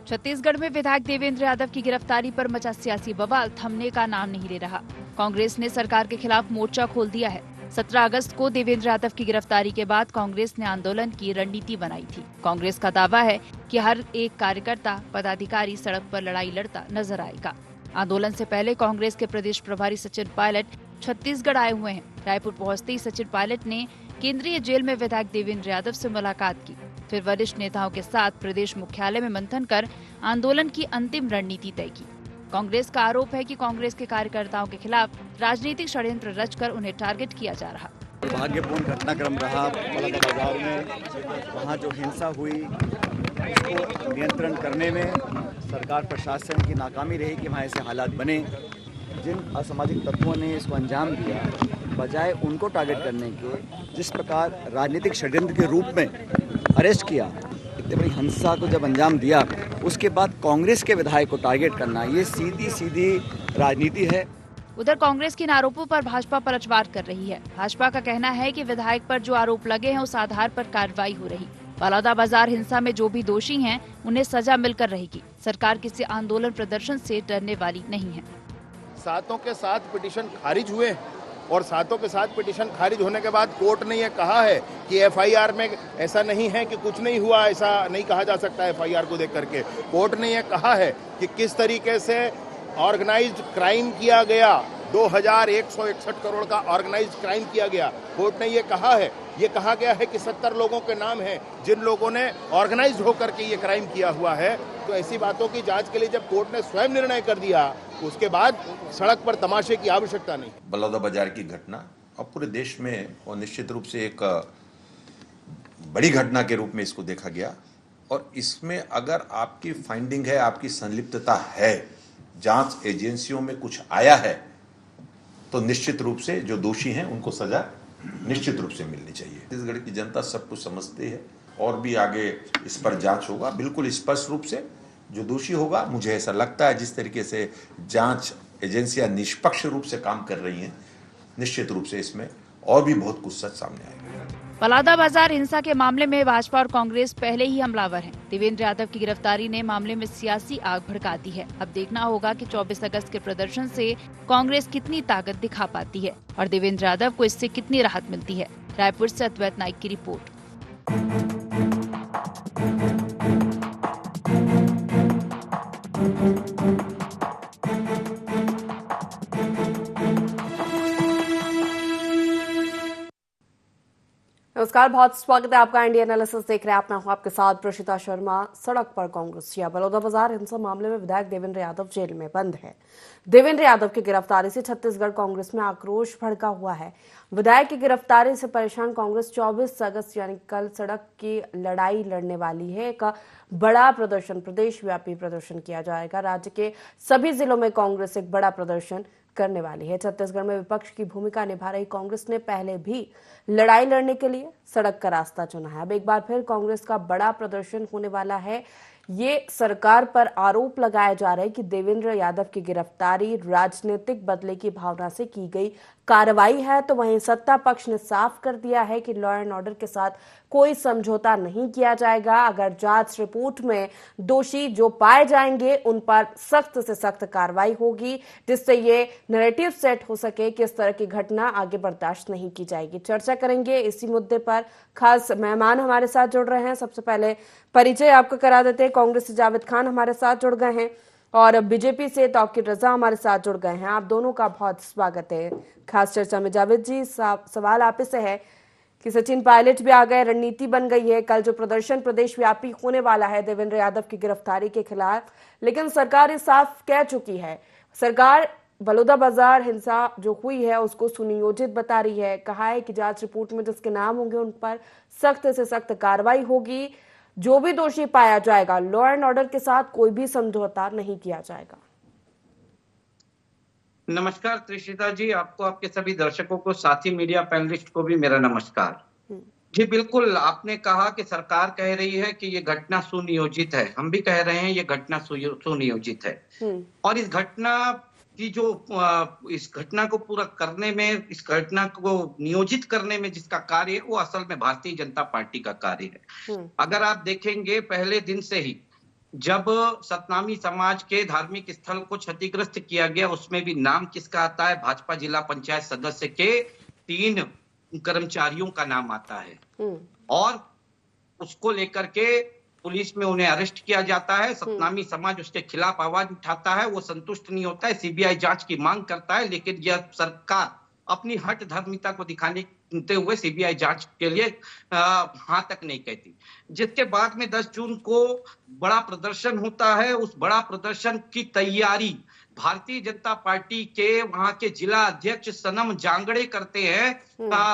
छत्तीसगढ़ में विधायक देवेंद्र यादव की गिरफ्तारी पर मचा सियासी बवाल थमने का नाम नहीं ले रहा। कांग्रेस ने सरकार के खिलाफ मोर्चा खोल दिया है। 17 अगस्त को देवेंद्र यादव की गिरफ्तारी के बाद कांग्रेस ने आंदोलन की रणनीति बनाई थी। कांग्रेस का दावा है कि हर एक कार्यकर्ता पदाधिकारी सड़क पर लड़ाई लड़ता नजर आएगा। आंदोलन से पहले कांग्रेस के प्रदेश प्रभारी सचिन पायलट छत्तीसगढ़ आए हुए हैं। रायपुर पहुंचते ही सचिन पायलट ने केंद्रीय जेल में विधायक देवेंद्र यादव से मुलाकात की। फिर वरिष्ठ नेताओं के साथ प्रदेश मुख्यालय में मंथन कर आंदोलन की अंतिम रणनीति तय की। कांग्रेस का आरोप है कि कांग्रेस के कार्यकर्ताओं के खिलाफ राजनीतिक षड्यंत्र रचकर उन्हें टारगेट किया जा रहा। दुर्भाग्यपूर्ण घटनाक्रम रहा बलौदाबाजार में। वहाँ जो हिंसा हुई उसको नियंत्रण करने में सरकार प्रशासन की नाकामी रही कि वहाँ ऐसे हालात बने। जिन असामाजिक तत्वों ने इसको अंजाम दिया, बजाय उनको टारगेट करने के जिस प्रकार राजनीतिक षड्यंत्र के रूप में अरेस्ट किया, इतनी बड़ी हिंसा को जब अंजाम दिया, उसके बाद कांग्रेस के विधायक को टारगेट करना, ये सीधी सीधी राजनीति है। उधर कांग्रेस के इन आरोपों पर भाजपा पलटवार कर रही है। भाजपा का कहना है कि विधायक पर जो आरोप लगे हैं उस आधार पर कार्रवाई हो रही। बलौदाबाजार हिंसा में जो भी दोषी हैं, उन्हें सजा मिलकर रहेगी। सरकार किसी आंदोलन प्रदर्शन से डरने वाली नहीं है। सातों के साथ पिटीशन खारिज हुए और सातों के साथ पिटीशन खारिज होने के बाद कोर्ट ने यह कहा है कि एफआईआर में ऐसा नहीं है कि कुछ नहीं हुआ, ऐसा नहीं कहा जा सकता। एफआईआर को देख करके कोर्ट ने यह कहा है कि किस तरीके से ऑर्गेनाइज्ड क्राइम किया गया, 2161 करोड़ का ऑर्गेनाइज्ड क्राइम किया गया। कोर्ट ने ये कहा है, ये कहा गया है कि 70 लोगों के नाम हैं जिन लोगों ने ऑर्गेनाइज्ड होकर के ये क्राइम किया हुआ है। तो ऐसी बातों की जांच के लिए जब कोर्ट ने स्वयं निर्णय कर दिया, उसके बाद सड़क पर तमाशे की आवश्यकता नहीं। बलौदाबाजार की घटना अब पूरे देश में और निश्चित रूप से एक बड़ी घटना के रूप में इसको देखा गया। और इसमें अगर आपकी फाइंडिंग है, आपकी संलिप्तता है, जांच एजेंसियों में कुछ आया है, तो निश्चित रूप से जो दोषी हैं उनको सजा निश्चित रूप से मिलनी चाहिए। छत्तीसगढ़ की जनता सब कुछ समझती है और भी आगे इस पर जांच होगा। बिल्कुल स्पष्ट रूप से जो दोषी होगा, मुझे ऐसा लगता है जिस तरीके से जांच एजेंसियां निष्पक्ष रूप से काम कर रही हैं, निश्चित रूप से इसमें और भी बहुत कुछ सच सामने आएगा। बलौदाबाजार हिंसा के मामले में भाजपा और कांग्रेस पहले ही हमलावर हैं। देवेंद्र यादव की गिरफ्तारी ने मामले में सियासी आग भड़का दी है। अब देखना होगा कि 24 अगस्त के प्रदर्शन से कांग्रेस कितनी ताकत दिखा पाती है और देवेंद्र यादव को इससे कितनी राहत मिलती है। रायपुर से अद्वैत नाइक की रिपोर्ट। नमस्कार, बहुत स्वागत है आपका। इंडिया एनालिसिस देख रहे हैं आप। मैं हूं आपके साथ प्रशिता शर्मा। सड़क पर कांग्रेसिया। बलौदाबाजार हिंसा मामले में विधायक देवेंद्र यादव जेल में बंद है। देवेंद्र यादव की गिरफ्तारी से छत्तीसगढ़ कांग्रेस में आक्रोश भड़का हुआ है। विधायक की गिरफ्तारी से परेशान कांग्रेस 24 अगस्त यानी कल सड़क की लड़ाई लड़ने वाली है। एक बड़ा प्रदर्शन, प्रदेश व्यापी प्रदर्शन किया जाएगा। राज्य के सभी जिलों में कांग्रेस एक बड़ा प्रदर्शन करने वाली है। छत्तीसगढ़ में विपक्ष की भूमिका निभा रही कांग्रेस ने पहले भी लड़ाई लड़ने के लिए सड़क का रास्ता चुना है। अब एक बार फिर कांग्रेस का बड़ा प्रदर्शन होने वाला है। ये सरकार पर आरोप लगाया जा रहा है कि देवेंद्र यादव की गिरफ्तारी राजनीतिक बदले की भावना से की गई कार्रवाई है। तो वहीं सत्ता पक्ष ने साफ कर दिया है कि लॉ एंड ऑर्डर के साथ कोई समझौता नहीं किया जाएगा। अगर जांच रिपोर्ट में दोषी जो पाए जाएंगे उन पर सख्त से सख्त कार्रवाई होगी, जिससे ये नैरेटिव सेट हो सके कि इस तरह की घटना आगे बर्दाश्त नहीं की जाएगी। चर्चा करेंगे इसी मुद्दे पर। खास मेहमान हमारे साथ जुड़ रहे हैं। सबसे पहले परिचय आपको करा देते हैं। कांग्रेस से जावेद खान हमारे साथ जुड़ गए हैं और बीजेपी से तौकीर रजा हमारे साथ जुड़ गए हैं। आप दोनों का बहुत स्वागत है खास चर्चा में। जावेद जी, सवाल आप से है कि सचिन पायलट भी आ गए, रणनीति बन गई है। कल जो प्रदर्शन प्रदेश व्यापी होने वाला है देवेंद्र यादव की गिरफ्तारी के खिलाफ, लेकिन सरकार ये साफ कह चुकी है। सरकार बलौदाबाजार हिंसा जो हुई है उसको सुनियोजित बता रही है। कहा है कि जांच रिपोर्ट में जिसके नाम होंगे उन पर सख्त से सख्त कार्रवाई होगी। जो भी दोषी पाया जाएगा, लॉ एंड ऑर्डर के साथ कोई भी समझौता नहीं किया जाएगा। नमस्कार त्रिशिता जी, आपको, आपके सभी दर्शकों को, साथी मीडिया पैनलिस्ट को भी मेरा नमस्कार। जी बिल्कुल, आपने कहा कि सरकार कह रही है कि ये घटना सुनियोजित है। हम भी कह रहे हैं ये घटना सुनियोजित है। और इस घटना की जो इस घटना को पूरा करने में, इस घटना को नियोजित करने में जिसका कार्य है वो असल में भारतीय जनता पार्टी का कार्य है। अगर आप देखेंगे पहले दिन से ही जब सतनामी समाज के धार्मिक स्थल को क्षतिग्रस्त किया गया, उसमें भी नाम किसका आता है? भाजपा जिला पंचायत सदस्य के 3 कर्मचारियों का नाम आता है और उसको लेकर के पुलिस में उन्हें अरेस्ट किया जाता है। सतनामी समाज उसके खिलाफ आवाज उठाता है, वो संतुष्ट नहीं होता है, सीबीआई जांच की मांग करता है, लेकिन यह सरकार अपनी हट धर्मिता को दिखाने हुए सीबीआई जांच के लिए हाँ तक नहीं कहती। जिसके बाद में 10 जून को बड़ा प्रदर्शन होता है। उस बड़ा प्रदर्शन की तैयारी भारतीय जनता पार्टी के वहां के जिला अध्यक्ष सनम जांगड़े करते हैं।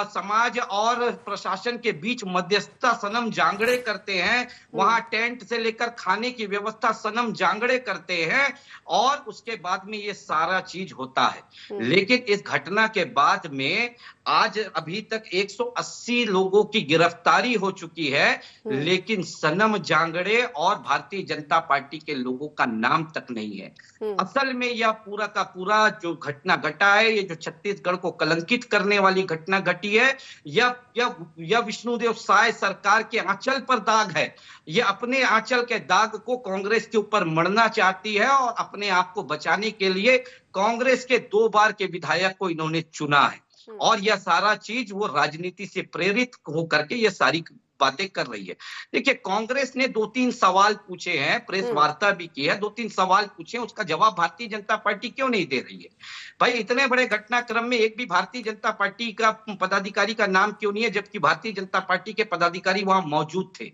समाज और प्रशासन के बीच मध्यस्थता सनम जांगड़े करते हैं। वहां टेंट से लेकर खाने की व्यवस्था सनम जांगड़े करते हैं और उसके बाद में ये सारा चीज होता है। लेकिन इस घटना के बाद में आज अभी तक 180 लोगों की गिरफ्तारी हो चुकी है, लेकिन सनम जांगड़े और भारतीय जनता पार्टी के लोगों का नाम तक नहीं है। असल में यह पूरा का पूरा जो घटना घटा है, ये जो छत्तीसगढ़ को कलंकित करने वाली घटना घटी है, यह विष्णुदेव साय सरकार के आंचल पर दाग है। यह अपने आंचल के दाग को कांग्रेस के ऊपर मढ़ना चाहती है और अपने आप को बचाने के लिए कांग्रेस के 2 बार के विधायक को इन्होंने चुना है और यह सारा चीज वो राजनीति से प्रेरित होकर के ये सारी बातें कर रही है। देखिए, कांग्रेस ने 2-3 सवाल पूछे हैं, प्रेस वार्ता भी की है, 2-3 सवाल पूछे, उसका जवाब भारतीय जनता पार्टी क्यों नहीं दे रही है? भाई, इतने बड़े घटनाक्रम में एक भी भारतीय जनता पार्टी का पदाधिकारी का नाम क्यों नहीं है, जबकि भारतीय जनता पार्टी के पदाधिकारी वहां मौजूद थे?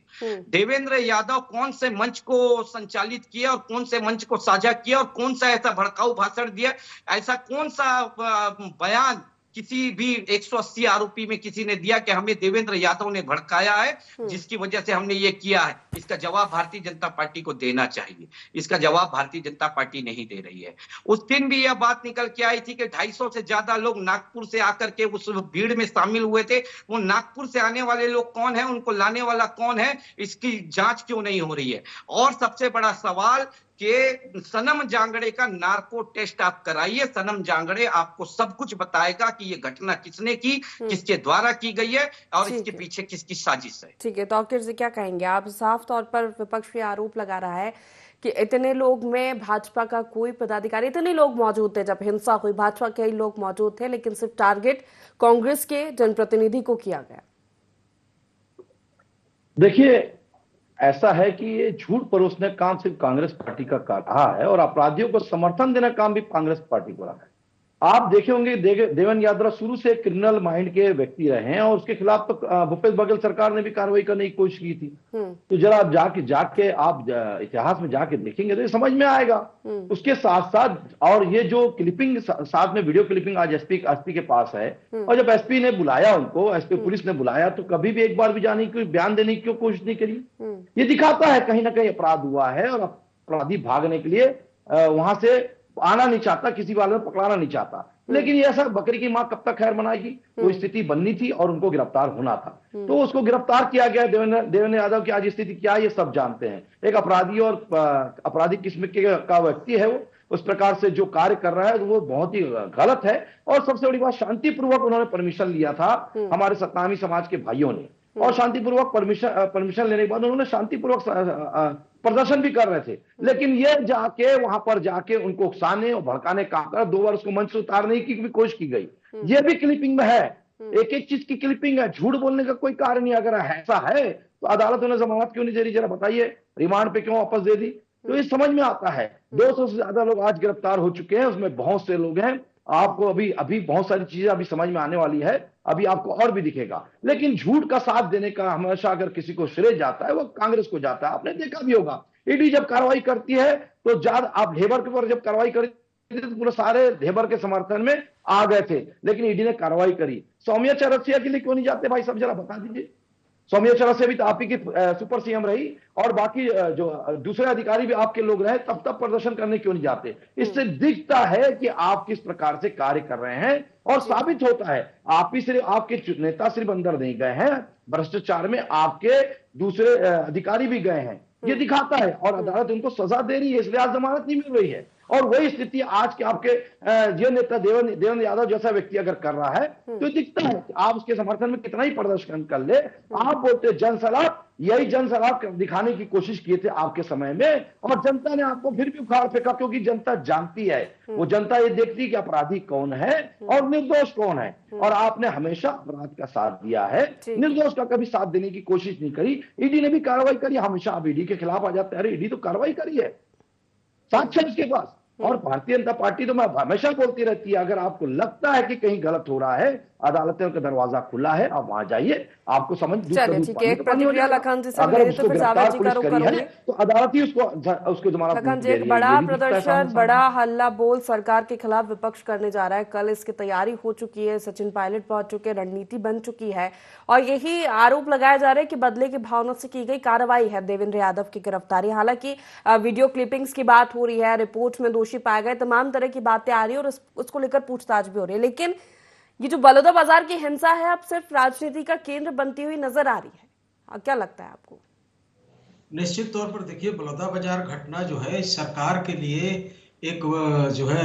देवेंद्र यादव कौन से मंच को संचालित किया और कौन से मंच को साझा किया और कौन सा ऐसा भड़काऊ भाषण दिया, ऐसा कौन सा बयान किसी भी 180 आरोपी में किसी ने दिया कि हमें देवेंद्र यादव ने भड़काया है, जिसकी वजह से हमने ये किया है? इसका जवाब भारतीय जनता पार्टी को देना चाहिए। इसका जवाब भारतीय जनता पार्टी नहीं दे रही है। उस दिन भी यह बात निकल के आई थी कि 250 से ज्यादा लोग नागपुर से आकर के उस भीड़ में शामिल हुए थे। वो नागपुर से आने वाले लोग कौन है, उनको लाने वाला कौन है, इसकी जांच क्यों नहीं हो रही है? और सबसे बड़ा सवाल कि सनम जांगड़े का नार्को टेस्ट आप कराइए। सनम जांगड़े आपको सब कुछ बताएगा कि ये घटना किसने की, किसके द्वारा की गई है और इसके पीछे किसकी साजिश है। ठीक है, तो आखिर से क्या कहेंगे आप? साफ तौर पर विपक्ष भी आरोप लगा रहा है कि इतने लोग में भाजपा का कोई पदाधिकारी, इतने लोग मौजूद थे जब हिंसा हुई, भाजपा के लोग मौजूद थे, लेकिन सिर्फ टारगेट कांग्रेस के जनप्रतिनिधि को किया गया। देखिए, ऐसा है कि ये झूठ परोसने का काम सिर्फ कांग्रेस पार्टी का कर रहा है और अपराधियों को समर्थन देने का काम भी कांग्रेस पार्टी को रहा है। आप देखे होंगे देवेंद्र यादव शुरू से क्रिमिनल माइंड के व्यक्ति रहे हैं और उसके खिलाफ तो भूपेश बघेल सरकार ने भी कार्रवाई करने की कोशिश की थी। तो जरा आप जाके आप इतिहास में जाके देखेंगे तो ये समझ में आएगा। उसके साथ साथ और ये जो क्लिपिंग साथ में वीडियो क्लिपिंग आज एसपी के पास है और जब एसपी ने बुलाया उनको, एसपी पुलिस ने बुलाया, तो कभी भी एक बार भी जाने की बयान देने की कोशिश नहीं करी। ये दिखाता है कहीं ना कहीं अपराध हुआ है और अपराधी भागने के लिए वहां से आना नहीं चाहता, किसी वाले में पकड़ाना नहीं चाहता। लेकिन ये ऐसा बकरी की मां कब तक खैर मनाएगी? वो स्थिति बननी थी और उनको गिरफ्तार होना था, तो उसको गिरफ्तार किया गया। देवेंद्र यादव की आज स्थिति क्या है ये सब जानते हैं। एक अपराधी और अपराधी किस्म का व्यक्ति है, वो उस प्रकार से जो कार्य कर रहा है वो बहुत ही गलत है। और सबसे बड़ी बात, शांतिपूर्वक उन्होंने परमिशन लिया था हमारे सतनामी समाज के भाइयों ने, और शांतिपूर्वक परमिशन लेने के बाद उन्होंने शांतिपूर्वक प्रदर्शन भी कर रहे थे। लेकिन ये जाके वहां पर जाके उनको उकसाने और भड़काने का कर 2 बार उसको मंच से उतारने की भी कोशिश की गई। ये भी क्लिपिंग में है, एक चीज की क्लिपिंग है। झूठ बोलने का कोई कारण नहीं। अगर ऐसा है तो अदालत उन्हें जमानत क्यों नहीं दे रही? जरा बताइए, रिमांड पे क्यों वापस दे दी? तो ये समझ में आता है। 200 से ज्यादा लोग आज गिरफ्तार हो चुके हैं, उसमें बहुत से लोग हैं। आपको अभी बहुत सारी चीजें अभी समझ में आने वाली है, अभी आपको और भी दिखेगा। लेकिन झूठ का साथ देने का हमेशा अगर किसी को श्रेय जाता है वो कांग्रेस को जाता है। आपने देखा भी होगा, ईडी जब कार्रवाई करती है तो ज्यादा आप ढेबर के ऊपर जब कार्रवाई करी तो पूरे सारे ढेबर के समर्थन में आ गए थे, लेकिन ईडी ने कार्रवाई करी। सौम्या चौरसिया के लिए क्यों नहीं जाते भाई साहब, जरा बता दीजिए। सौम्या चौरसिया भी तो आप ही की सुपर सीएम रही और बाकी जो दूसरे अधिकारी भी आपके लोग रहे, तब प्रदर्शन करने क्यों नहीं जाते? इससे दिखता है कि आप किस प्रकार से कार्य कर रहे हैं और साबित होता है आप ही सिर्फ आपके नेता सिर्फ अंदर नहीं गए हैं, भ्रष्टाचार में आपके दूसरे अधिकारी भी गए हैं। ये दिखाता है और अदालत उनको सजा दे रही है, इसलिए आज जमानत नहीं मिल रही है। और वही स्थिति आज के आपके जो नेता देवेंद्र यादव जैसा व्यक्ति अगर कर रहा है तो दिखता है कि आप उसके समर्थन में कितना ही प्रदर्शन कर ले, आप बोलते जनसलाह, यही जनसलाह दिखाने की कोशिश किए थे आपके समय में, और जनता ने आपको फिर भी उखाड़ फेंका, क्योंकि जनता जानती है, वो जनता ये देखती है कि अपराधी कौन है और निर्दोष कौन है, और आपने हमेशा अपराध का साथ दिया है, निर्दोष का कभी साथ देने की कोशिश नहीं करी। ईडी ने भी कार्रवाई करी, हमेशा आप ईडी के खिलाफ आ जाते हैं, अरे ईडी तो कार्रवाई करी है, साक्ष्य उसके पास। और भारतीय जनता पार्टी तो मैं हमेशा बोलती रहती है, अगर आपको लगता है कि कहीं गलत हो रहा है, अदालतों का दरवाजा खुला है, आप वहां जाइए, आपको समझ। चलिए ठीक है, एक प्रतिक्रिया लखन जी से मिले तो फिर जावेद जी का रुख करूंगी। तो अदालत ही उसको जमानत लखन जी, एक बड़ा प्रदर्शन, बड़ा हल्ला बोल सरकार के खिलाफ विपक्ष करने जा रहा है, कल इसकी तैयारी हो चुकी है, सचिन पायलट पहुंच चुके, रणनीति बन चुकी है, और यही आरोप लगाया जा रहा है कि बदले की भावना से की गई कार्रवाई है देवेंद्र यादव की गिरफ्तारी। हालांकि वीडियो क्लिपिंग्स की बात हो रही है, रिपोर्ट में दोषी पाए गए, तमाम तरह की बातें आ रही है और उसको लेकर पूछताछ भी हो रही है, लेकिन ये जो बलौदाबाजार की हिंसा है अब सिर्फ राजनीति का केंद्र बनती हुई नजर आ रही है, क्या लगता है आपको? निश्चित तौर पर देखिए, बलौदाबाजार घटना जो है सरकार के लिए एक जो है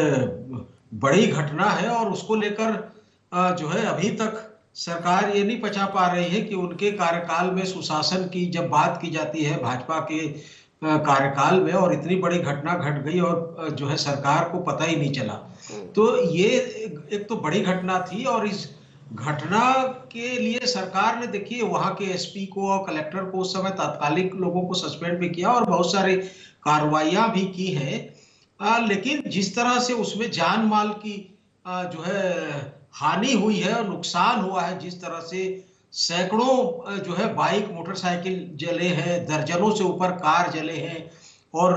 बड़ी घटना है, और उसको लेकर जो है अभी तक सरकार ये नहीं पचा पा रही है कि उनके कार्यकाल में सुशासन की जब बात की जाती है भाजपा के कार्यकाल में, और इतनी बड़ी घटना घट गई और जो है सरकार को पता ही नहीं चला। तो ये एक तो बड़ी घटना थी, और इस घटना के लिए सरकार ने देखिए वहां के एसपी को और कलेक्टर को उस समय तात्कालिक लोगों को सस्पेंड भी किया और बहुत सारी कार्रवाइयां भी की हैं, लेकिन जिस तरह से उसमें जान माल की जो है हानि हुई है और नुकसान हुआ है, जिस तरह से सैकड़ों जो है बाइक मोटरसाइकिल जले हैं, दर्जनों से ऊपर कार जले हैं, और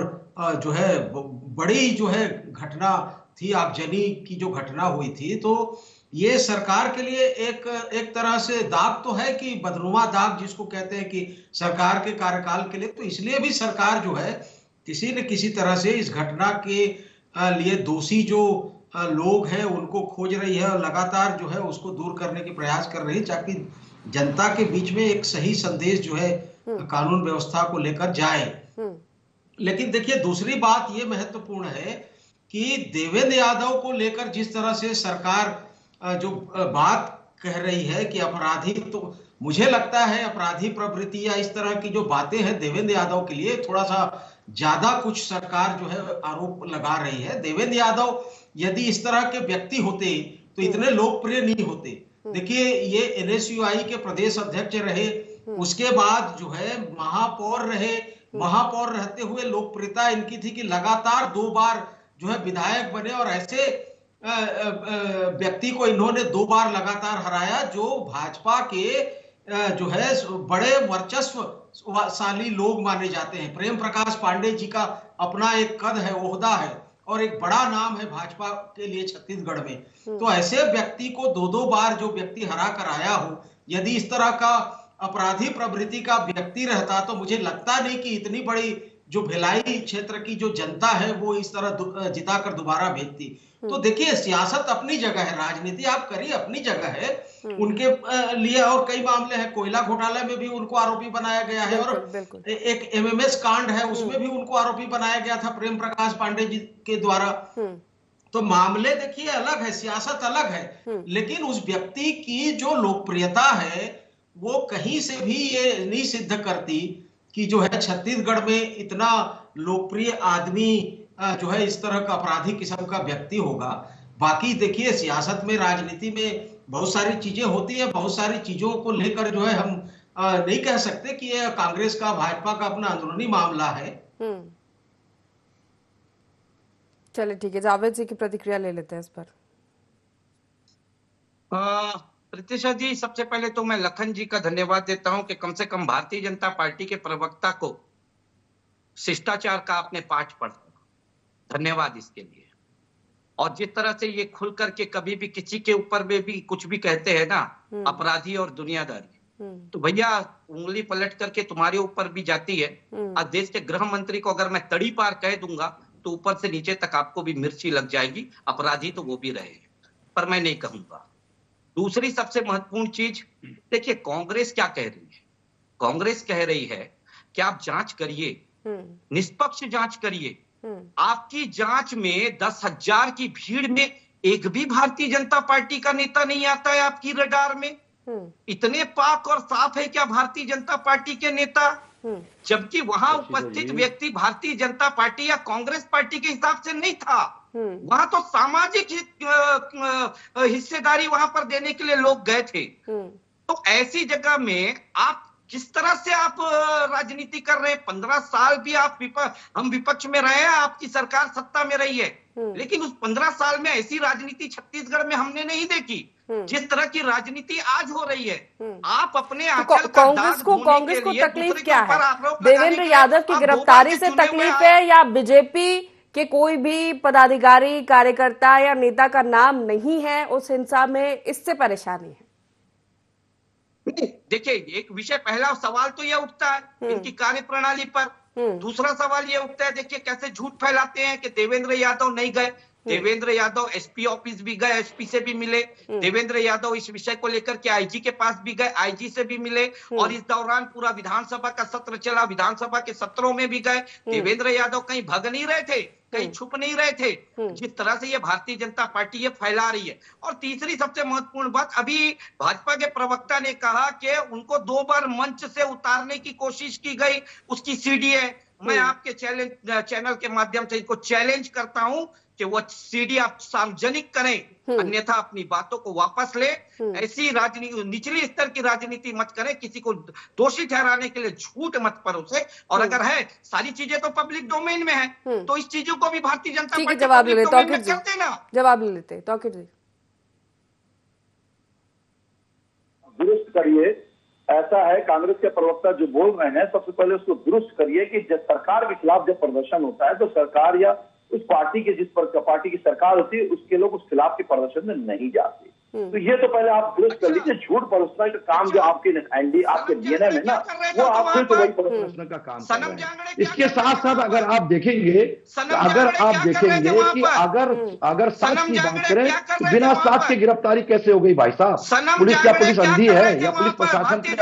जो है बड़ी जो है घटना थी, आगजनी की जो घटना हुई थी, तो ये सरकार के लिए एक तरह से दाग तो है कि बदनुमा दाग जिसको कहते हैं कि सरकार के कार्यकाल के लिए, तो इसलिए भी सरकार जो है किसी न किसी तरह से इस घटना के लिए दोषी जो लोग हैं उनको खोज रही है और लगातार जो है उसको दूर करने के प्रयास कर रही है, ताकि जनता के बीच में एक सही संदेश जो है कानून व्यवस्था को लेकर जाए। लेकिन देखिए दूसरी बात ये महत्वपूर्ण है कि देवेंद्र यादव को लेकर जिस तरह से सरकार जो बात कह रही है कि अपराधी, तो मुझे लगता है अपराधी प्रवृत्ति या इस तरह की जो बातें हैं देवेंद्र यादव के लिए थोड़ा सा ज्यादा कुछ सरकार जो है आरोप लगा रही है। देवेंद्र यादव यदि इस तरह के व्यक्ति होते तो इतने लोकप्रिय नहीं होते। देखिए ये एनएसयूआई के प्रदेश अध्यक्ष रहे, उसके बाद जो है महापौर रहे, महापौर रहते हुए लोकप्रियता इनकी थी कि लगातार 2 बार जो है विधायक बने, और ऐसे व्यक्ति को इन्होंने 2 बार लगातार हराया जो भाजपा के जो है बड़े वर्चस्वशाली लोग माने जाते हैं। प्रेम प्रकाश पांडे जी का अपना एक कद है, ओहदा है और एक बड़ा नाम है भाजपा के लिए छत्तीसगढ़ में। तो ऐसे व्यक्ति को 2-2 बार जो व्यक्ति हरा कर आया हो, यदि इस तरह का अपराधी प्रवृत्ति का व्यक्ति रहता तो मुझे लगता नहीं कि इतनी बड़ी जो भिलाई क्षेत्र की जो जनता है वो इस तरह जिताकर दोबारा भेजती। तो देखिए सियासत अपनी जगह है, राजनीति आप करिए अपनी जगह है, उनके लिए और कई मामले हैं। कोयला घोटाले में भी उनको आरोपी बनाया गया है, और एक एमएमएस कांड है उसमें भी उनको आरोपी बनाया गया था प्रेम प्रकाश पांडे जी के द्वारा। तो मामले देखिए अलग है, सियासत अलग है, लेकिन उस व्यक्ति की जो लोकप्रियता है वो कहीं से भी ये नहीं सिद्ध करती कि जो है छत्तीसगढ़ में इतना लोकप्रिय आदमी जो है इस तरह का अपराधी किस्म का व्यक्ति होगा। बाकी देखिए सियासत में, राजनीति में बहुत सारी चीजें होती है, बहुत सारी चीजों को लेकर जो है हम नहीं कह सकते कि ये कांग्रेस का भाजपा का अपना अंदरूनी मामला है। चलिए ठीक है, जावेद जी की प्रतिक्रिया ले लेते हैं इस पर। प्रत्युषा जी, सबसे पहले तो मैं लखन जी का धन्यवाद देता हूं कि कम से कम भारतीय जनता पार्टी के प्रवक्ता को शिष्टाचार का आपने पाठ पढ़ा, धन्यवाद इसके लिए। और जिस तरह से ये खुल करके कभी भी किसी के ऊपर में भी कुछ भी कहते हैं ना, अपराधी और दुनियादारी, तो भैया उंगली पलट करके तुम्हारे ऊपर भी जाती है। आज देश के गृह मंत्री को अगर मैं तड़ी पार कह दूंगा तो ऊपर से नीचे तक आपको भी मिर्ची लग जाएगी। अपराधी तो वो भी रहे, पर मैं नहीं कहूंगा। दूसरी सबसे महत्वपूर्ण चीज, देखिए कांग्रेस क्या कह रही है। कांग्रेस कह रही है कि आप जांच करिए, निष्पक्ष जांच करिए, आपकी जांच में 10,000 की भीड़ में एक भी भारतीय जनता पार्टी का नेता नहीं आता है आपकी रडार में। इतने पाक और साफ है क्या भारतीय जनता पार्टी के नेता? जबकि वहां उपस्थित व्यक्ति भारतीय जनता पार्टी या कांग्रेस पार्टी के हिसाब से नहीं था। वहां तो सामाजिक हिस्सेदारी वहां पर देने के लिए लोग गए थे। तो ऐसी जगह में आप किस तरह से आप राजनीति कर रहे हैं? 15 साल भी आप हम विपक्ष में रहे हैं, आपकी सरकार सत्ता में रही है, लेकिन उस 15 साल में ऐसी राजनीति छत्तीसगढ़ में हमने नहीं देखी जिस तरह की राजनीति आज हो रही है। आप अपने कांग्रेस को तकलीफ क्या है? देवेंद्र यादव की गिरफ्तारी से तकलीफ है या बीजेपी के कोई भी पदाधिकारी, कार्यकर्ता या नेता का नाम नहीं है उस हिंसा में, इससे परेशानी है? देखिए, एक विषय, पहला सवाल तो यह उठता है इनकी कार्यप्रणाली पर। दूसरा सवाल यह उठता है, देखिए कैसे झूठ फैलाते हैं कि देवेंद्र यादव नहीं गए। देवेंद्र यादव एसपी ऑफिस भी गए, एसपी से भी मिले। देवेंद्र यादव इस विषय को लेकर के आईजी के पास भी गए, आईजी से भी मिले। और इस दौरान पूरा विधानसभा का सत्र चला, विधानसभा के सत्रों में भी गए। देवेंद्र यादव कहीं भग नहीं रहे थे, कहीं छुप नहीं रहे थे, जिस तरह से ये भारतीय जनता पार्टी ये फैला रही है। और तीसरी सबसे महत्वपूर्ण बात, अभी भाजपा के प्रवक्ता ने कहा कि उनको 2 बार मंच से उतारने की कोशिश की गई, उसकी सीडी है। मैं आपके चैनल के माध्यम से इनको चैलेंज करता हूं कि वो सीडी आप सार्वजनिक करें, अन्यथा अपनी बातों को वापस ले। ऐसी राजनीति, निचली स्तर की राजनीति मत करें, किसी को दोषी ठहराने के लिए झूठ मत परोसे। और अगर है, सारी चीजें तो पब्लिक डोमेन में है, तो इस चीजों को भी भारतीय जनता पार्टी जवाब ले लेते ना, जवाब ले लेते तौकीर जी। दुरुस्त करिए, ऐसा है कांग्रेस के प्रवक्ता जो बोल रहे हैं, सबसे पहले उसको दुरुस्त करिए कि जब सरकार के खिलाफ जब प्रदर्शन होता है तो सरकार या उस पार्टी के जिस पर पार्टी की सरकार होती है उसके लोग उस खिलाफ के प्रदर्शन में नहीं जाते। तो ये तो पहले आप दुरुस्त कर लीजिए। झूठ परोसना का काम जो आपके एनडी आपके डीएनए में ना, वो आप फिर तो वही परोसना का काम कर रहे हैं। इसके साथ साथ अगर आप देखेंगे कि अगर साथ की बात करें तो बिना साथ के गिरफ्तारी कैसे हो गई भाई साहब? पुलिस अंधी है या पुलिस प्रशासन के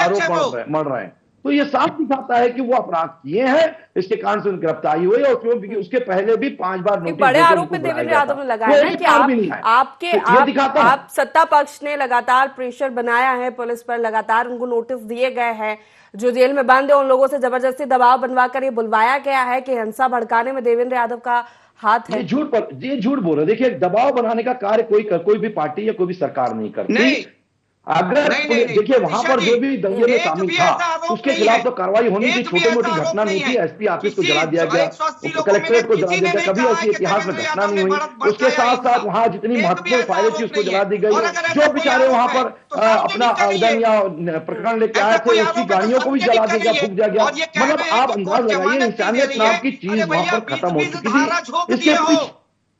आरोप मर रहे हैं? तो ये साफ दिखाता है कि वो अपराध किए हैं, इसके कारण से उनकी गिरफ्तारी हुई। और उसके पहले भी 5 बार नोटिस बड़े आरोप में देवेंद्र यादव ने लगाया है कि आप सत्ता पक्ष ने लगातार प्रेशर बनाया है पुलिस पर, लगातार उनको नोटिस दिए गए हैं, जो जेल में बंद है उन लोगों से जबरदस्ती दबाव बनवा कर ये बुलवाया गया है कि हिंसा भड़काने में देवेंद्र यादव का हाथ है। ये झूठ बोल रहे। देखिए, दबाव बनाने का कार्य कोई भी पार्टी या कोई भी सरकार नहीं करती। अगर देखिए वहां पर जो भी दंगे में शामिल था उसके खिलाफ तो कार्रवाई होनी थी। छोटी मोटी घटना नहीं थी। एसपी ऑफिस को जला दिया गया, कलेक्ट्रेट को जला दिया गया, कभी ऐसी इतिहास में घटना नहीं हुई। उसके साथ साथ वहां जितनी महत्वपूर्ण फाइलें थी उसको जला दी गई। जो बेचारे वहां पर अपना आवेदन या प्रकरण लेके आए थे उसकी गाड़ियों को भी जला दिया गया, फूक दिया गया। मतलब आप अंदाज लगाइए इंसानियत नाम की चीज वहां पर खत्म हो चुकी थी।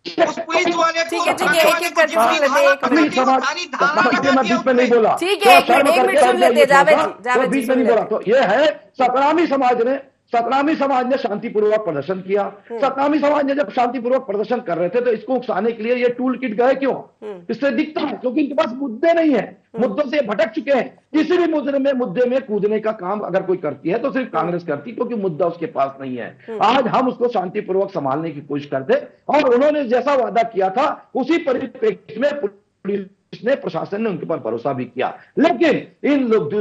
इसके पीछे ठीक है, एक-एक करके सुन लेते हैं। मैं बीच में नहीं बोला, ठीक है, 1 मिनट सुन लेते, जावेद बीच में नहीं बोला। तो ये है सतनामी समाज ने शांतिपूर्वक प्रदर्शन किया। सतनामी समाज ने जब शांतिपूर्वक प्रदर्शन कर रहे थे तो इसको उकसाने के लिए ये टूल किट गए क्यों? इससे दिखता है क्योंकि इनके पास मुद्दे नहीं है, मुद्दों से भटक चुके हैं। किसी भी मुद्दे में कूदने का काम अगर कोई करती है तो सिर्फ कांग्रेस करती, क्योंकि मुद्दा उसके पास नहीं है। आज हम उसको शांतिपूर्वक संभालने की कोशिश करते और उन्होंने जैसा वादा किया था उसी परिप्रेक्ष्य में पुलिस ने, प्रशासन ने उनके पर भरोसा भी किया। लेकिन इन लोग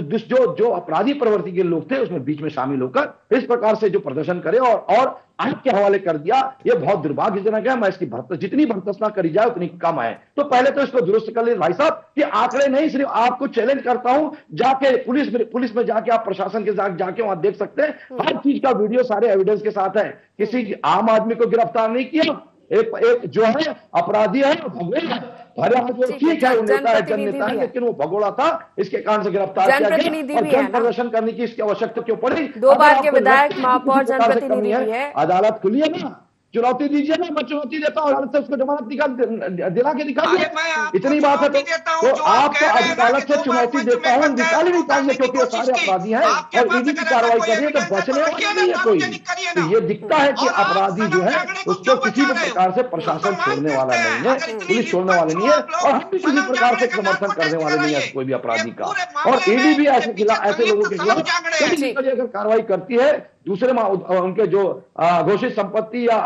जो अपराधी प्रवृत्ति के लोग थे उसमें बीच में शामिल होकर इस प्रकार से जो प्रदर्शन करे और आग के हवाले कर दिया, ये बहुत दुर्भाग्यजनक है। मैं इसकी जितनी भर्त्सना करी जाए उतनी कम है। तो पहले तो इसको दुरुस्त कर ले भाई साहब कि आंकड़े नहीं, सिर्फ आपको चैलेंज करता हूं, जाके पुलिस में जाके आप प्रशासन के साथ जाके वहां देख सकते हैं। हर चीज का वीडियो सारे एविडेंस के साथ है। किसी आम आदमी को गिरफ्तार नहीं किया। एक जो है अपराधी है ठीक है, नेता है, जननेता है, लेकिन वो भगोड़ा था, इसके कारण से गिरफ्तार किया गया। और जन प्रदर्शन करने की इसकी आवश्यकता क्यों पड़ी? 2 बार के विधायक, महापौर, जनप्रतिनिधि भी है। अदालत खुली है ना, चुनौती दीजिए ना। मैं चुनौती देता हूँ, अदालत से उसको जमानत दिला के दिखा दिया। इतनी बात है तो आपको अदालत से चुनौती देता हूँ, निकाल ही नहीं पाएंगे क्योंकि वो सारे अपराधी हैं और ईडी की कार्रवाई कर रही है, तो बचने वाला नहीं है कोई। तो ये दिखता है कि अपराधी जो है उसको किसी भी प्रकार से प्रशासन छोड़ने वाला नहीं है, पुलिस छोड़ने वाले नहीं है, और हम भी किसी प्रकार से समर्थन करने वाले नहीं है कोई भी अपराधी का। और ईडी भी ऐसे लोगों के खिलाफ अगर कार्रवाई करती है दूसरे उनके जो घोषित संपत्ति या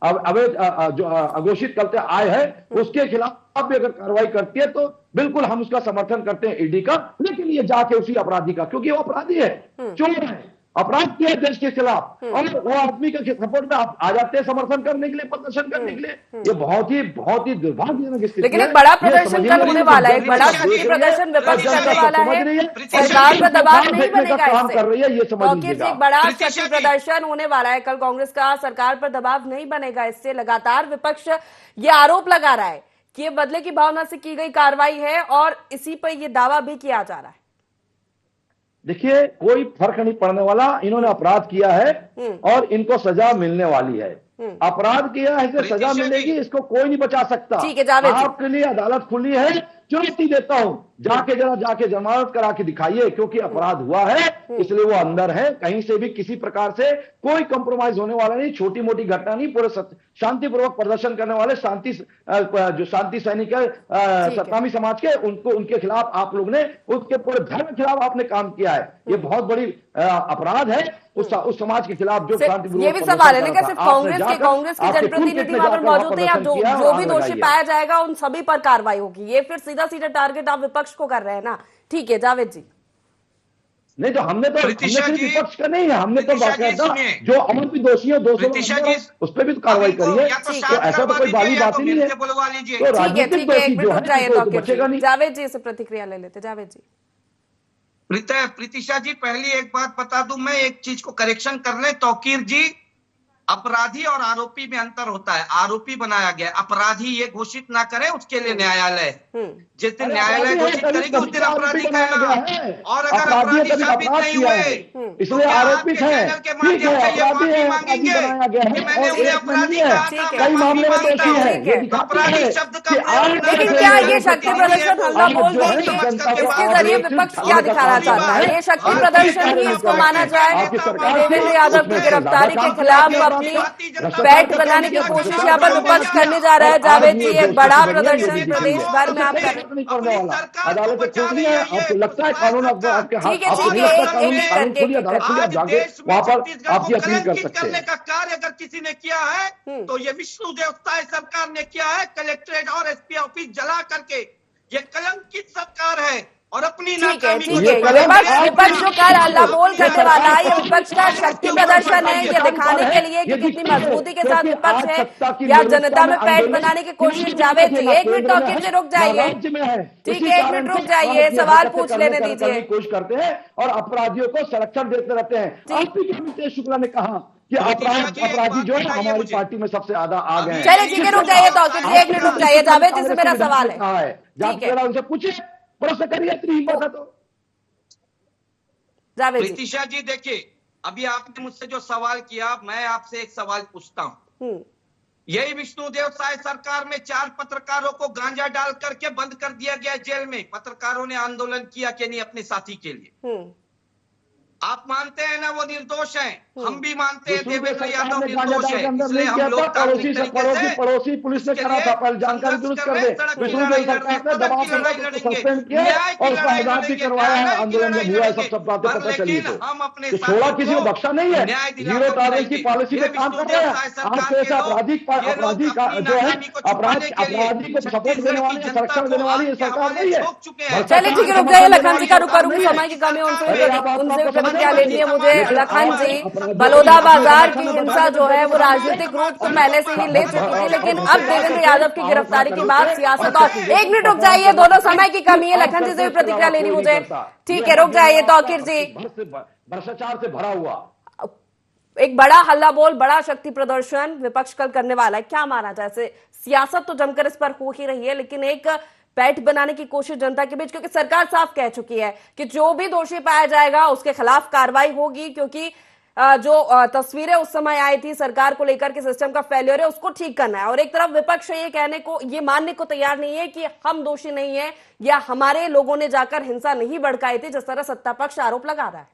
अवैध जो अघोषित करते आय है उसके खिलाफ भी अगर कार्रवाई करती है तो बिल्कुल हम उसका समर्थन करते हैं ईडी का, लेकिन ये जाके उसी अपराधी का, क्योंकि वो अपराधी है, चोर है, अपराध किया है देश के खिलाफ, और वो आदमी के सपोर्ट में आप आ जाते हैं समर्थन करने के लिए, प्रदर्शन करने के लिए। ये बहुत ही दुर्भाग्यजनक स्थिति है। लेकिन एक बड़ा प्रदर्शन कल होने वाला है, एक बड़ा शक्ति प्रदर्शन विपक्ष करने वाला है, सरकार पर दबाव नहीं बनेगा इससे। तो एक बड़ा शक्ति प्रदर्शन होने वाला है कल कांग्रेस का, सरकार पर दबाव नहीं बनेगा इससे। लगातार विपक्ष ये आरोप लगा रहा है कि ये बदले की भावना से की गई कार्रवाई है और इसी पर ये दावा भी किया जा रहा है। देखिए, कोई फर्क नहीं पड़ने वाला, इन्होंने अपराध किया है और इनको सजा मिलने वाली है। अपराध किया है इसे सजा मिलेगी, इसको कोई नहीं बचा सकता। आपके लिए अदालत खुली है, चुनौती देता हूं, जाके जमानत करा के दिखाइए, क्योंकि अपराध हुआ है इसलिए वो अंदर है। कहीं से भी किसी प्रकार से कोई कंप्रोमाइज होने वाला नहीं, छोटी मोटी घटना नहीं, पूरे शांतिपूर्वक प्रदर्शन करने वाले जो शांति सैनिक है सतनामी समाज के, उनके खिलाफ आप लोग ने, उसके पूरे धर्म के खिलाफ आपने काम किया है। ये बहुत बड़ी अपराध है उस समाज के खिलाफ जो शांतिपूर्वक। ये भी सवाल है ना कि सिर्फ कांग्रेस की जनप्रतिनिधि वहां पर मौजूद है, या जो भी दोषी पाया जाएगा उन सभी पर कार्रवाई होगी। ये फिर सीधा टारगेट आप विपक्ष को कर रहे हैं ना। ठीक है जावेद जी। नहीं, तो हमने विपक्ष का नहीं है, हमने तो बाकायदा जो और भी दोषी है 200 उस पर भी तो कार्रवाई करी है। तो ऐसा तो कोई बाली बात ही नहीं है। तो राजनीतिक दोषी जो है तो बचेगा नहीं। जावेद जी से प्रतिक्रिया ले लेते। जावेद जी। प्रीतिशा जी, पहली एक बात बता दूं, मैं एक चीज को करेक्शन कर ले। तौकीर जी, अपराधी और आरोपी में अंतर होता है। आरोपी बनाया गया, अपराधी ये घोषित ना करे उसके लिए न्यायालय, जिस दिन न्यायालय घोषित करेगी उस दिन अपराधी कहना। और अगर अपराधी साबित नहीं हुए इसलिए आरोपित है, ठीक है, अपराधी है, मांगेंगे कि मैंने उन्हें अपराधी कहा था, कई मामले में दोषी है। अपराधी शब्द का लेकिन क्या ये शक्ति प्रदर्शन हल्ला बोल इसके जरिए विपक्ष क्या दिखाना चाहता है? ये शक्ति प्रदर्शन ही इसको माना जाए। देवेंद्र यादव की गिरफ्तारी के खिलाफ बैठ बनाने की कोशिश यहाँ पर विपक्ष करने जा रहा है। जावेद जी, एक बड़ा प्रदर्शन प्रदेश भर में आप कर रहे हैं। आपको लगता है कानून आपके हाथ, ठीक है, वहां पर आपकी अपील कर सकते हैं। का कार्य अगर किसी ने किया है तो ये विष्णु देवताय सरकार ने किया है। कलेक्ट्रेट और एसपी ऑफिस जला करके ये कलंकित सरकार है और अपनी विपक्ष जो कर हल्ला बोल करने वाला है, ये विपक्ष का शक्ति प्रदर्शन है, ये दिखाने के लिए कि कितनी मजबूती के साथ विपक्ष है या जनता में पैठ बनाने की कोशिश। जावेद जी, एक मिनट टॉकिंग से रुक जाइए। ठीक है, एक मिनट रुक जाइए, सवाल पूछ लेने दीजिए। कोशिश करते हैं और अपराधियों को संरक्षण देते रहते हैं। नीतीश शुक्ला ने कहा कि अपराधी जो है हमारी पार्टी में सबसे ज्यादा आ गए। चलिए ठीक है, रुक जाइए टॉकिंग जी, एक मिनट रुक जाइए। जावेद जी से मेरा सवाल है, उनसे पूछिए, भरोसा करिए, इतनी हिम्मत है तो। प्रीतिशा जी, देखिए, अभी आपने मुझसे जो सवाल किया, मैं आपसे एक सवाल पूछता हूं। यही विष्णुदेव साय सरकार में 4 पत्रकारों को गांजा डाल करके बंद कर दिया गया जेल में। पत्रकारों ने आंदोलन किया कि नहीं अपने साथी के लिए। आप मानते हैं ना वो निर्दोष हैं, हम भी मानते हैं देवेंद्र यादव निर्दोष है, इसलिए हम लोग पड़ोसी पुलिस ने करा था, पहले जानकारी दुरुस्त कर दे, विष्णुदेव सरकार ने दबाव सस्पेंड किया और उसका आजाद भी करवाया है। आंदोलन जब हुआ है सब बातें पता चली तो छोड़ा, किसी को बख्शा नहीं है। जीरो टॉलरेंस की पॉलिसी पे काम कर रहे हैं। आपको ऐसा अपराधी का जो है अपराधी को सपोर्ट देने वाली, संरक्षण देने वाली सरकार नहीं है। चलिए ठीक है, रुक जाइए। लखन जी का रुका समय की कमी, उनसे क्या लेनी है मुझे। लखन जी, बलौदा बाजार की हिंसा जो है वो राजनीतिक रूप तो पहले से ही ले चुकी थी, लेकिन अब देवेंद्र यादव की गिरफ्तारी के बाद सियासत और। एक मिनट रुक जाइए, दोनों समय की कमी है। लखन जी से भी प्रतिक्रिया लेनी मुझे। ठीक है, रुक जाइए। तौकीर जी, भ्रष्टाचार से भरा हुआ एक बड़ा हल्ला बोल, बड़ा शक्ति प्रदर्शन विपक्ष कल करने वाला है, क्या माना जाए? सियासत तो जमकर इस पर हो ही रही है, लेकिन एक पैठ बनाने की कोशिश जनता के बीच, क्योंकि सरकार साफ कह चुकी है कि जो भी दोषी पाया जाएगा उसके खिलाफ कार्रवाई होगी, क्योंकि जो तस्वीरें उस समय आई थी सरकार को लेकर के सिस्टम का फेल्योर है, उसको ठीक करना है। और एक तरफ विपक्ष ये मानने को तैयार नहीं है कि हम दोषी नहीं है या हमारे लोगों ने जाकर हिंसा नहीं भड़काई थी, जिस तरह सत्ता पक्ष आरोप लगा रहा है।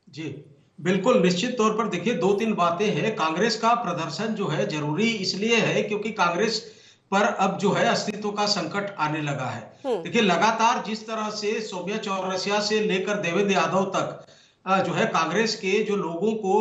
जी बिल्कुल, निश्चित तौर पर देखिए 2-3 बातें हैं। कांग्रेस का प्रदर्शन जो है जरूरी इसलिए है क्योंकि कांग्रेस पर अब जो है अस्तित्व का संकट आने लगा है। देखिए लगातार जिस तरह से सौम्या चौरसिया से लेकर देवेंद्र यादव तक जो है कांग्रेस के जो लोगों को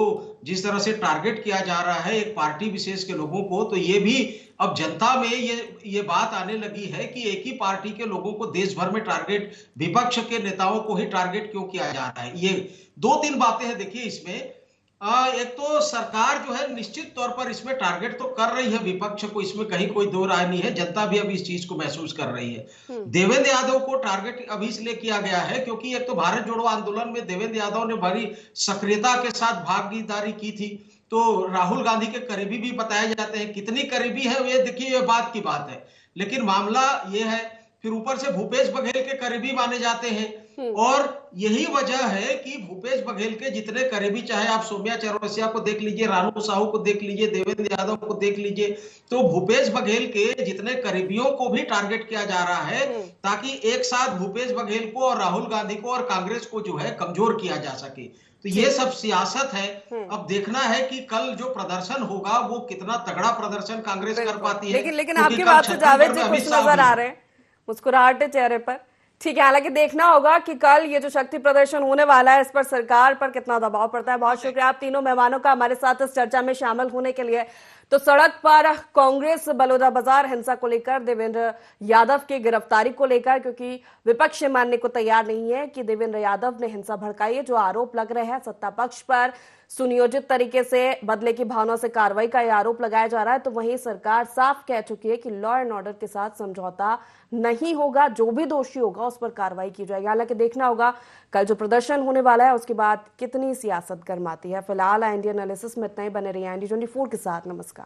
जिस तरह से टारगेट किया जा रहा है एक पार्टी विशेष के लोगों को, तो ये भी अब जनता में ये बात आने लगी है कि एक ही पार्टी के लोगों को देश भर में टारगेट, विपक्ष के नेताओं को ही टारगेट क्यों किया जा रहा है। ये 2-3 बातें हैं देखिए इसमें। एक तो सरकार जो है निश्चित तौर पर इसमें टारगेट तो कर रही है विपक्ष को, इसमें कहीं कोई दो राय नहीं है, जनता भी अभी इस चीज को महसूस कर रही है। देवेंद्र यादव को टारगेट अभी इसलिए किया गया है क्योंकि एक तो भारत जोड़ो आंदोलन में देवेंद्र यादव ने बड़ी सक्रियता के साथ भागीदारी की थी, तो राहुल गांधी के करीबी भी बताए जाते हैं। कितनी करीबी है ये देखिए, ये बात की बात है, लेकिन मामला ये है। फिर ऊपर से भूपेश बघेल के करीबी माने जाते हैं, और यही वजह है कि भूपेश बघेल के जितने करीबी, चाहे आप सौम्या चौरसिया को देख लीजिए, रानू साहू को देख लीजिए, देवेंद्र यादव को देख लीजिए, तो भूपेश बघेल के जितने करीबियों को भी टारगेट किया जा रहा है ताकि एक साथ भूपेश बघेल को और राहुल गांधी को और कांग्रेस को जो है कमजोर किया जा सके। तो ये सब सियासत है। अब देखना है कि कल जो प्रदर्शन होगा वो कितना तगड़ा प्रदर्शन कांग्रेस कर पाती है। लेकिन आपकी बात से जावेद जी खुश नजर आ रहे हैं, मुस्कुराहट चेहरे पर। ठीक है, हालांकि देखना होगा कि कल ये जो शक्ति प्रदर्शन होने वाला है इस पर सरकार पर कितना दबाव पड़ता है। बहुत शुक्रिया आप तीनों मेहमानों का हमारे साथ इस चर्चा में शामिल होने के लिए। तो सड़क पर कांग्रेस बलौदाबाजार हिंसा को लेकर, देवेंद्र यादव की गिरफ्तारी को लेकर, क्योंकि विपक्ष मानने को तैयार नहीं है कि देवेंद्र यादव ने हिंसा भड़काई है। जो आरोप लग रहे हैं सत्ता पक्ष पर सुनियोजित तरीके से बदले की भावना से कार्रवाई का यह आरोप लगाया जा रहा है, तो वहीं सरकार साफ कह चुकी है कि लॉ एंड ऑर्डर के साथ समझौता नहीं होगा, जो भी दोषी होगा उस पर कार्रवाई की जाएगी। हालांकि देखना होगा कल जो प्रदर्शन होने वाला है उसके बाद कितनी सियासत गर्माती है। फिलहाल इंडियन एनालिसिस में इतना ही। बने रहिए IND24 के साथ। नमस्कार।